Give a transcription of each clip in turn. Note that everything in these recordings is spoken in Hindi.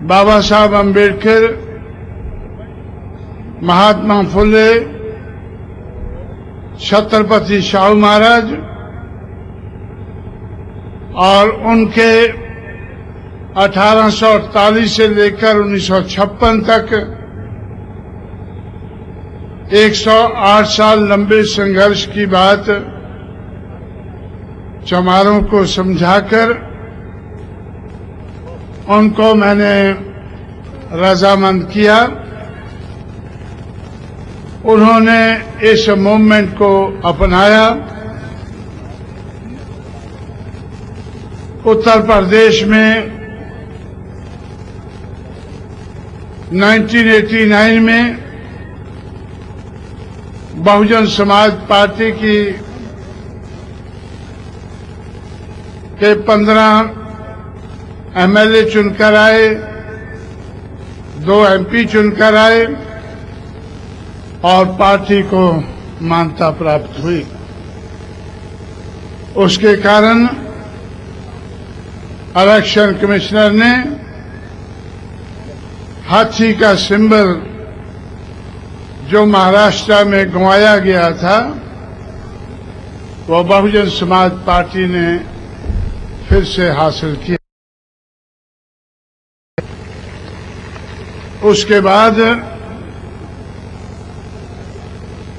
बाबा साहब अम्बेडकर, महात्मा फुले, छत्रपति शाहू महाराज और उनके 1848 से लेकर 1956 तक 108 साल लंबे संघर्ष की बात चमारों को समझाकर उनको मैंने रजामंद किया। उन्होंने इस मूवमेंट को अपनाया। उत्तर प्रदेश में 1989 में बहुजन समाज पार्टी के 15 एमएलए चुनकर आए, 2 एमपी चुनकर आए और पार्टी को मान्यता प्राप्त हुई। उसके कारण इलेक्शन कमिश्नर ने हाथी का सिंबल जो महाराष्ट्र में गंवाया गया था, वो बहुजन समाज पार्टी ने फिर से हासिल किया। उसके बाद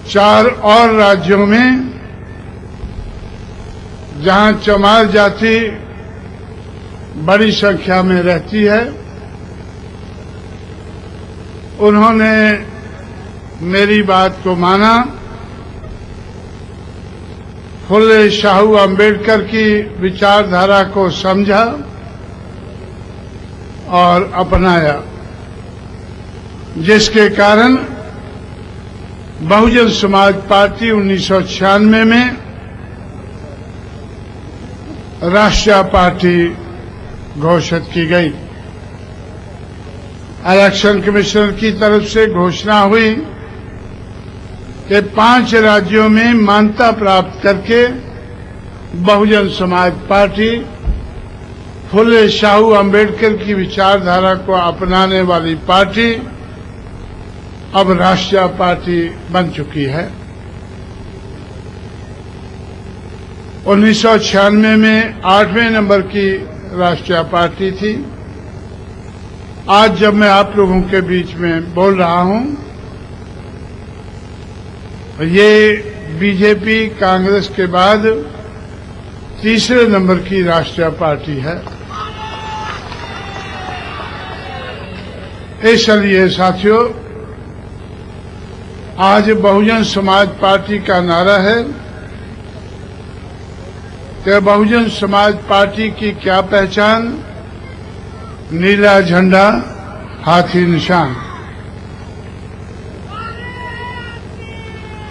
4 और राज्यों में जहां चमार जाति बड़ी संख्या में रहती है, उन्होंने मेरी बात को माना, फुले शाहू अम्बेडकर की विचारधारा को समझा और अपनाया, जिसके कारण बहुजन समाज पार्टी 1996 में राष्ट्रीय पार्टी घोषित की गई। इलेक्शन कमिश्नर की तरफ से घोषणा हुई कि 5 राज्यों में मान्यता प्राप्त करके बहुजन समाज पार्टी फुले शाहू अम्बेडकर की विचारधारा को अपनाने वाली पार्टी अब राष्ट्रीय पार्टी बन चुकी है। 1996 में 8वें नंबर की राष्ट्रीय पार्टी थी। आज जब मैं आप लोगों के बीच में बोल रहा हूं, ये बीजेपी कांग्रेस के बाद तीसरे नंबर की राष्ट्रीय पार्टी है। इसलिए साथियों, आज बहुजन समाज पार्टी का नारा है कि बहुजन समाज पार्टी की क्या पहचान? नीला झंडा, हाथी निशान।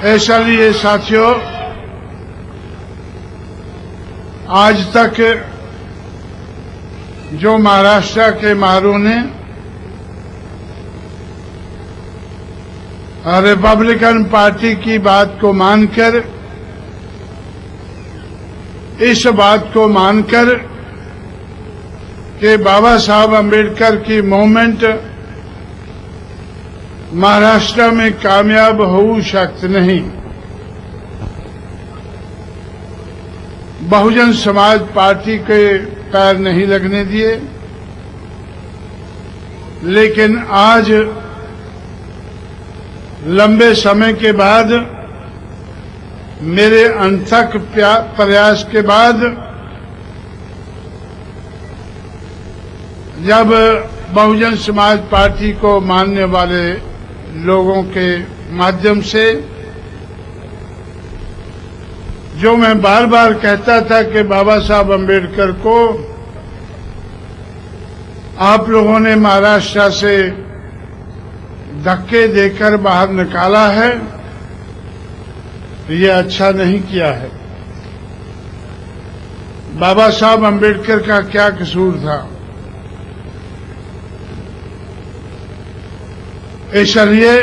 इसलिए साथियों, आज तक जो महाराष्ट्र के मारू ने रिपब्लिकन पार्टी की बात को मानकर, इस बात को मानकर कि बाबा साहब अम्बेडकर की मूवमेंट महाराष्ट्र में कामयाब हो सकती नहीं, बहुजन समाज पार्टी के पैर नहीं लगने दिए। लेकिन आज लंबे समय के बाद, मेरे अनथक प्रयास के बाद, जब बहुजन समाज पार्टी को मानने वाले लोगों के माध्यम से, जो मैं बार बार कहता था कि बाबा साहब अम्बेडकर को आप लोगों ने महाराष्ट्र से धक्के देकर बाहर निकाला है, ये अच्छा नहीं किया है। बाबा साहब अम्बेडकर का क्या कसूर था? इसलिए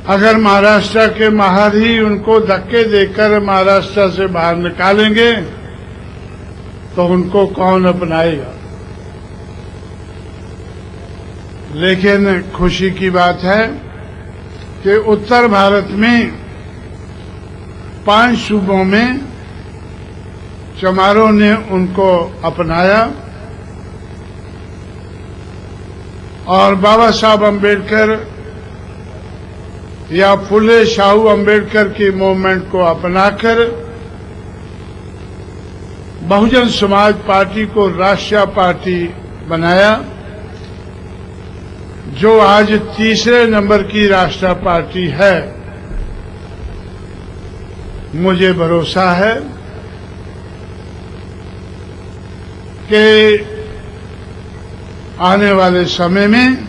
अगर महाराष्ट्र के महार ही उनको धक्के देकर महाराष्ट्र से बाहर निकालेंगे तो उनको कौन अपनाएगा? लेकिन खुशी की बात है कि उत्तर भारत में 5 सूबों में चमारों ने उनको अपनाया और बाबा साहब अम्बेडकर या फुले शाहू अम्बेडकर की मूवमेंट को अपनाकर बहुजन समाज पार्टी को राष्ट्रीय पार्टी बनाया, जो आज तीसरे नंबर की राष्ट्रीय पार्टी है। मुझे भरोसा है कि आने वाले समय में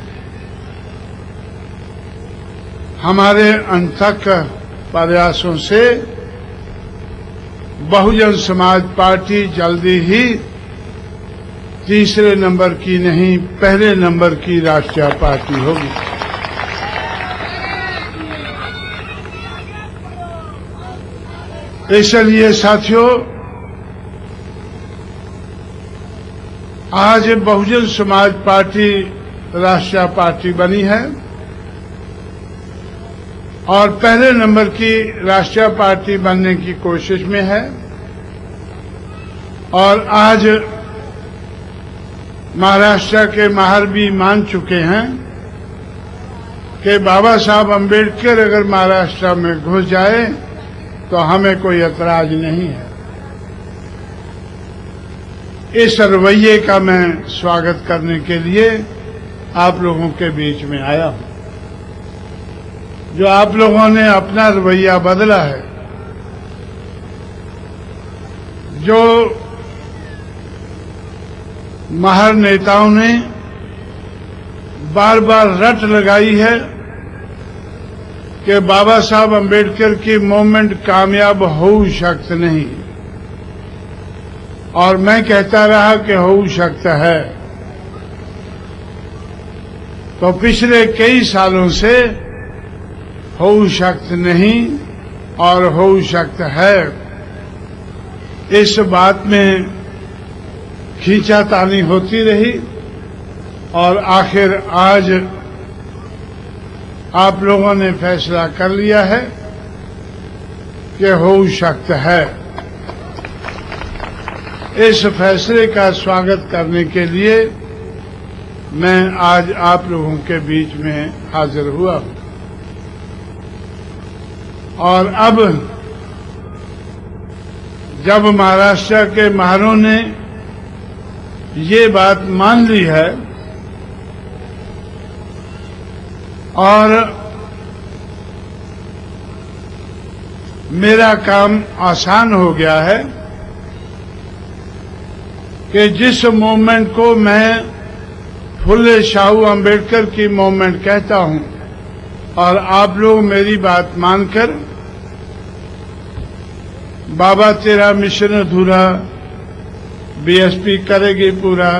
हमारे अनथक प्रयासों से बहुजन समाज पार्टी जल्दी ही तीसरे नंबर की नहीं, पहले नंबर की राष्ट्रीय पार्टी होगी। इसलिए साथियों, आज बहुजन समाज पार्टी राष्ट्रीय पार्टी बनी है और पहले नंबर की राष्ट्रीय पार्टी बनने की कोशिश में है। और आज महाराष्ट्र के महार भी मान चुके हैं कि बाबा साहब अम्बेडकर अगर महाराष्ट्र में घुस जाए तो हमें कोई ऐतराज नहीं है। इस रवैये का मैं स्वागत करने के लिए आप लोगों के बीच में आया हूं। जो आप लोगों ने अपना रवैया बदला है, जो महार नेताओं ने बार बार रट लगाई है कि बाबा साहब अम्बेडकर की मूवमेंट कामयाब हो सकती नहीं, और मैं कहता रहा कि हो सकता है, तो पिछले कई सालों से हो सकता नहीं और हो सकता है, इस बात में खींचातानी होती रही। और आखिर आज आप लोगों ने फैसला कर लिया है कि हो सकता है। इस फैसले का स्वागत करने के लिए मैं आज आप लोगों के बीच में हाजिर हुआ हूं। और अब जब महाराष्ट्र के महारों ने ये बात मान ली है और मेरा काम आसान हो गया है कि जिस मूवमेंट को मैं फुले शाहू अम्बेडकर की मूवमेंट कहता हूं, और आप लोग मेरी बात मानकर बाबा तेरा मिशन अधूरा बीएसपी करेगी पूरा,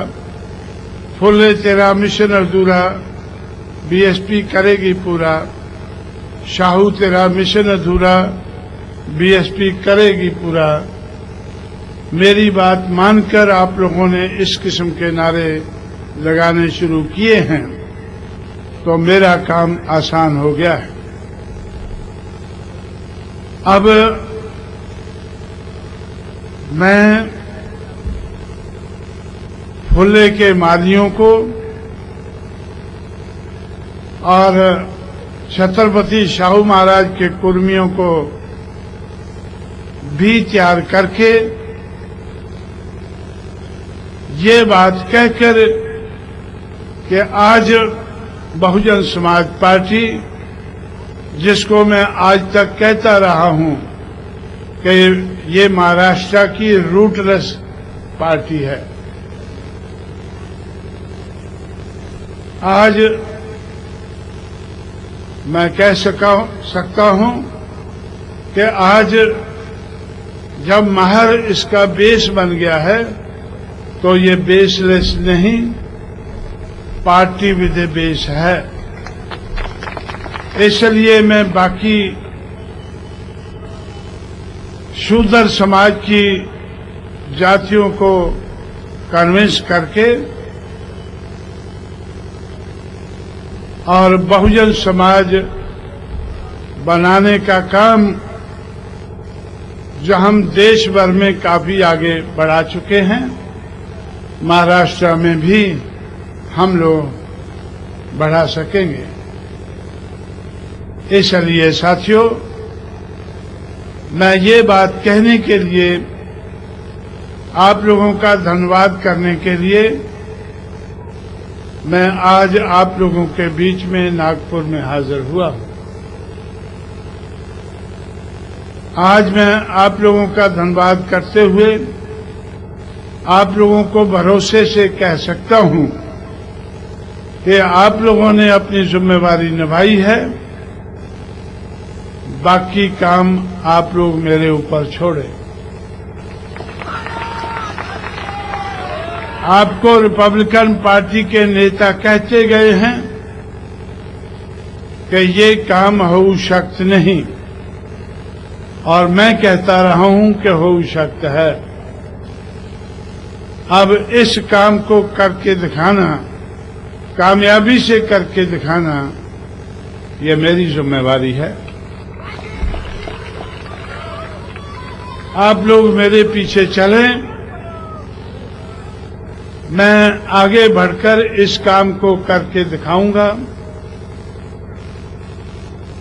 फुले तेरा मिशन अधूरा बीएसपी करेगी पूरा, शाहू तेरा मिशन अधूरा बीएसपी करेगी पूरा, मेरी बात मानकर आप लोगों ने इस किस्म के नारे लगाने शुरू किए हैं, तो मेरा काम आसान हो गया है। अब मैं फुले के मालियों को और छत्रपति शाहू महाराज के कुर्मियों को भी तैयार करके ये बात कहकर कि आज बहुजन समाज पार्टी, जिसको मैं आज तक कहता रहा हूं कि ये महाराष्ट्र की रूटलेस पार्टी है, आज मैं कह सकता हूं कि आज जब महार इसका बेस बन गया है तो ये बेसलेस नहीं, पार्टी विद ए बेस है। इसलिए मैं बाकी शूद्र समाज की जातियों को कन्विंस करके और बहुजन समाज बनाने का काम जो हम देश भर में काफी आगे बढ़ा चुके हैं, महाराष्ट्र में भी हम लोग बढ़ा सकेंगे। इसलिए साथियों, मैं ये बात कहने के लिए, आप लोगों का धन्यवाद करने के लिए मैं आज आप लोगों के बीच में नागपुर में हाजिर हुआ हूं। आज मैं आप लोगों का धन्यवाद करते हुए आप लोगों को भरोसे से कह सकता हूं कि आप लोगों ने अपनी जिम्मेवारी निभाई है, बाकी काम आप लोग मेरे ऊपर छोड़े। आपको रिपब्लिकन पार्टी के नेता कहते गए हैं कि ये काम हो शक्त नहीं, और मैं कहता रहा हूं कि हो शक्त है। अब इस काम को करके दिखाना, कामयाबी से करके दिखाना, ये मेरी जिम्मेवारी है। आप लोग मेरे पीछे चलें, मैं आगे बढ़कर इस काम को करके दिखाऊंगा।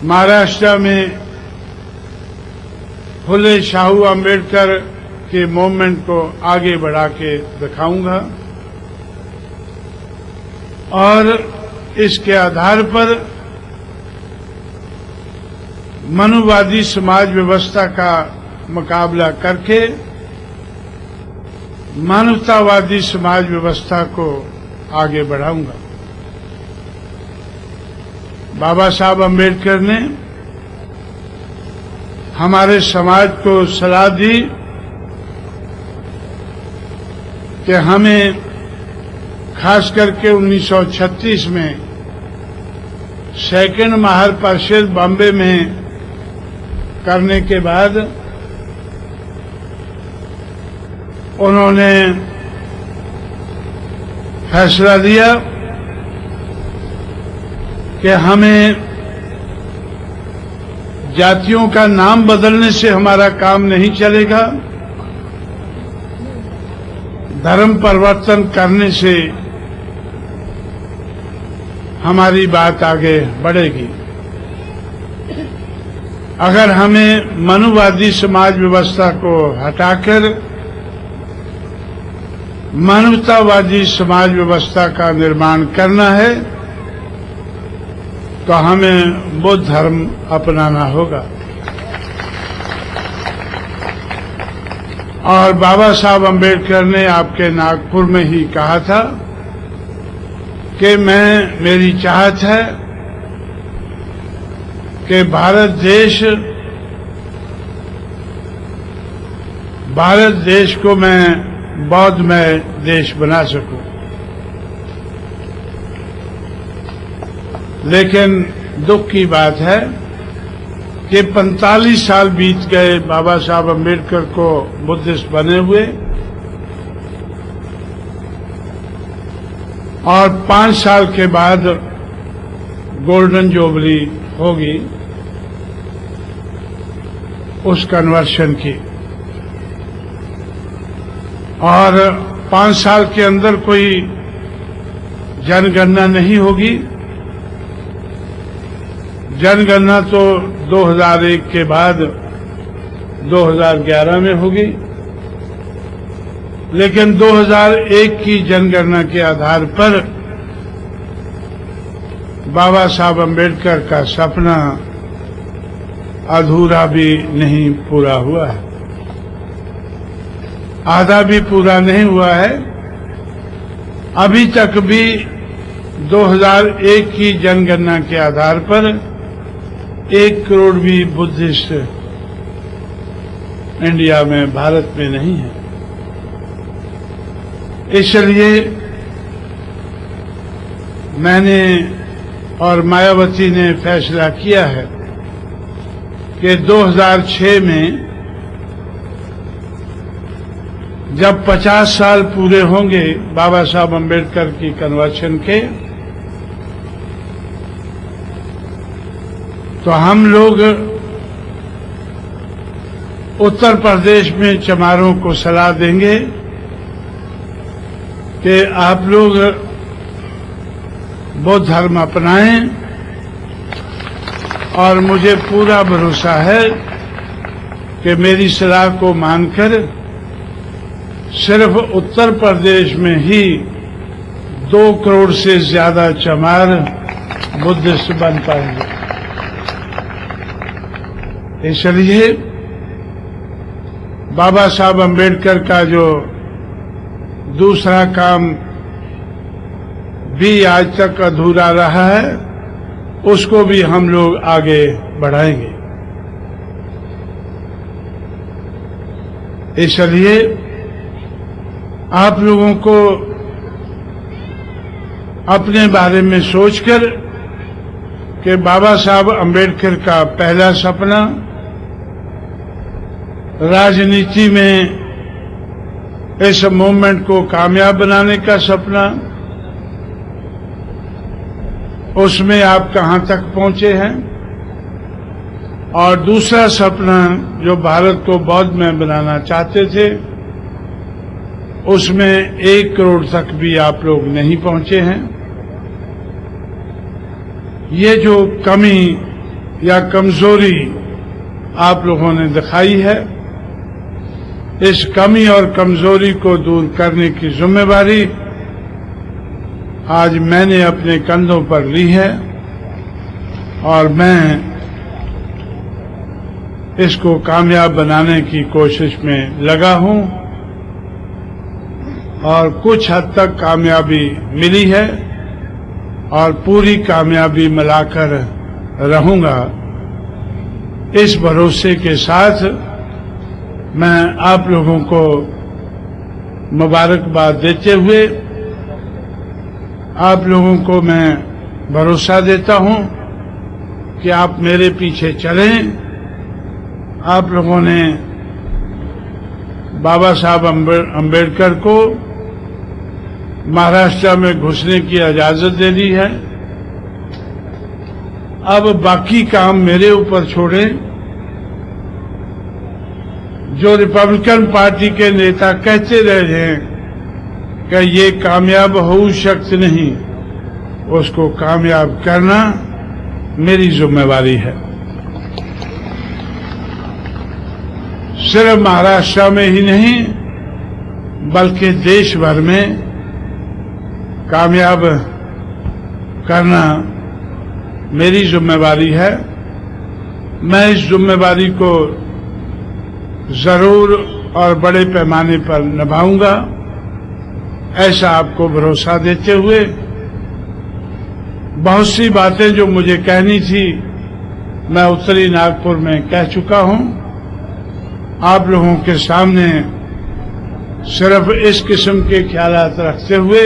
महाराष्ट्र में फुले शाहू अम्बेडकर के मूवमेंट को आगे बढ़ा के दिखाऊंगा, और इसके आधार पर मनुवादी समाज व्यवस्था का मुकाबला करके मानवतावादी समाज व्यवस्था को आगे बढ़ाऊंगा। बाबा साहब अम्बेडकर ने हमारे समाज को सलाह दी कि हमें खास करके 1936 में सेकंड महापरिषद बॉम्बे में करने के बाद उन्होंने फैसला दिया कि हमें जातियों का नाम बदलने से हमारा काम नहीं चलेगा, धर्म परिवर्तन करने से हमारी बात आगे बढ़ेगी। अगर हमें मनुवादी समाज व्यवस्था को हटाकर मानवतावादी समाज व्यवस्था का निर्माण करना है तो हमें बुद्ध धर्म अपनाना होगा। और बाबा साहब अम्बेडकर ने आपके नागपुर में ही कहा था कि मेरी चाहत है कि भारत देश को मैं बौद्धमय देश बना सकूं। लेकिन दुख की बात है कि 45 साल बीत गए बाबा साहब अम्बेडकर को बुद्धिस्ट बने हुए, और 5 साल के बाद गोल्डन जुबली होगी उस कन्वर्शन की, और 5 साल के अंदर कोई जनगणना नहीं होगी। जनगणना तो 2001 के बाद 2011 में होगी, लेकिन 2001 की जनगणना के आधार पर बाबा साहब अम्बेडकर का सपना अधूरा भी नहीं पूरा हुआ है, आधा भी पूरा नहीं हुआ है। अभी तक भी 2001 की जनगणना के आधार पर 1 करोड़ भी बुद्धिस्ट इंडिया में, भारत में नहीं है। इसलिए मैंने और मायावती ने फैसला किया है कि 2006 में जब 50 साल पूरे होंगे बाबा साहब अम्बेडकर की कन्वर्शन के, तो हम लोग उत्तर प्रदेश में चमारों को सलाह देंगे कि आप लोग बौद्ध धर्म अपनाएं, और मुझे पूरा भरोसा है कि मेरी सलाह को मानकर सिर्फ उत्तर प्रदेश में ही 2 करोड़ से ज्यादा चमार बुद्धिस्ट बन पाएंगे। इसलिए बाबा साहब अम्बेडकर का जो दूसरा काम भी आज तक अधूरा रहा है, उसको भी हम लोग आगे बढ़ाएंगे। इसलिए आप लोगों को अपने बारे में सोचकर कि बाबा साहब अम्बेडकर का पहला सपना राजनीति में इस मूवमेंट को कामयाब बनाने का सपना, उसमें आप कहां तक पहुंचे हैं, और दूसरा सपना जो भारत को बौद्ध में बनाना चाहते थे, उसमें 1 करोड़ तक भी आप लोग नहीं पहुंचे हैं। ये जो कमी या कमजोरी आप लोगों ने दिखाई है, इस कमी और कमजोरी को दूर करने की जिम्मेवारी आज मैंने अपने कंधों पर ली है, और मैं इसको कामयाब बनाने की कोशिश में लगा हूं, और कुछ हद तक कामयाबी मिली है, और पूरी कामयाबी मिलाकर रहूंगा। इस भरोसे के साथ मैं आप लोगों को मुबारकबाद देते हुए आप लोगों को मैं भरोसा देता हूं कि आप मेरे पीछे चलें। आप लोगों ने बाबा साहब अम्बेडकर को महाराष्ट्र में घुसने की इजाजत दे दी है। अब बाकी काम मेरे ऊपर छोड़ें। जो रिपब्लिकन पार्टी के नेता कहते रहे हैं कि ये कामयाब हो सकते नहीं, उसको कामयाब करना मेरी जिम्मेवारी है। सिर्फ महाराष्ट्र में ही नहीं बल्कि देश भर में कामयाब करना मेरी जिम्मेवारी है। मैं इस जिम्मेवारी को जरूर और बड़े पैमाने पर निभाऊंगा, ऐसा आपको भरोसा देते हुए बहुत सी बातें जो मुझे कहनी थी मैं उत्तरी नागपुर में कह चुका हूं। आप लोगों के सामने सिर्फ इस किस्म के ख्यालात रखते हुए,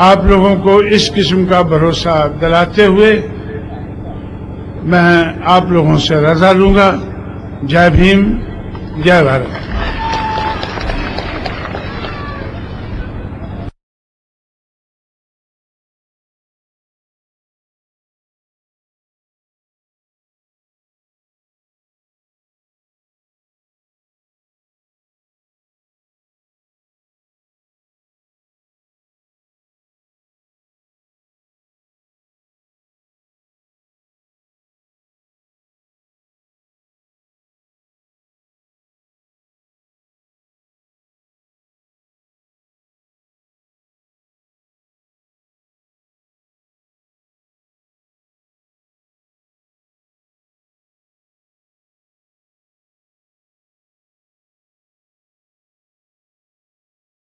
आप लोगों को इस किस्म का भरोसा दिलाते हुए मैं आप लोगों से रजा लूंगा। जय भीम, जय भारत।